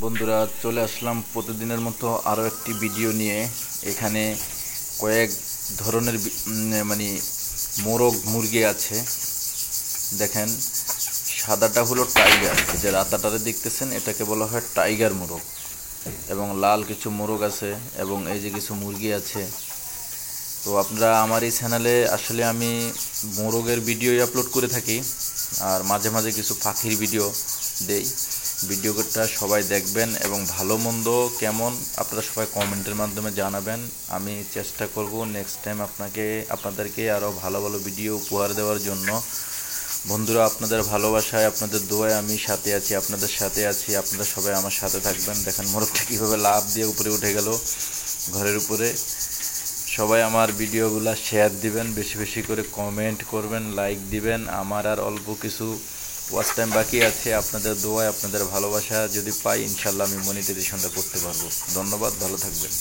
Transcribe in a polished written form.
বন্ধুরা চলে আসলাম প্রতিদিনের মতো আরও একটি ভিডিও নিয়ে। এখানে কয়েক ধরনের মানে মোরগ মুরগি আছে। দেখেন, সাদাটা হলো টাইগার, যে রাতাটারে দেখতেছেন এটাকে বলা হয় টাইগার মোরগ, এবং লাল কিছু মোরগ আছে, এবং এই যে কিছু মুরগি আছে। তো আপনারা আমার এই চ্যানেলে আসলে আমি মোরগের ভিডিওই আপলোড করে থাকি, আর মাঝে মাঝে কিছু পাখির ভিডিও দেই। ভিডিওটা সবাই দেখবেন এবং ভালো মন্দ কেমন আপনারা সবাই কমেন্টের মাধ্যমে জানাবেন। আমি চেষ্টা করব নেক্সট টাইম আপনাদেরকে আরও ভালো ভালো ভিডিও উপহার দেওয়ার জন্য। বন্ধুরা, আপনাদের ভালোবাসায়, আপনাদের দোয়ায় আমি সাথে আছি, আপনাদের সাথে আছি। আপনারা সবাই আমার সাথে থাকবেন। দেখেন মোরগটা কীভাবে লাফ দিয়ে উপরে উঠে গেল ঘরের উপরে। সবাই আমার ভিডিওগুলো শেয়ার দিবেন, বেশি বেশি করে কমেন্ট করবেন, লাইক দিবেন। আমার আর অল্প কিছু ওয়াচ টাইম বাকি আছে। আপনাদের দোয়ায়, আপনাদের ভালোবাসা যদি পাই, ইনশাল্লাহ আমি মনিটাইজেশনটা করতে পারবো। ধন্যবাদ, ভালো থাকবেন।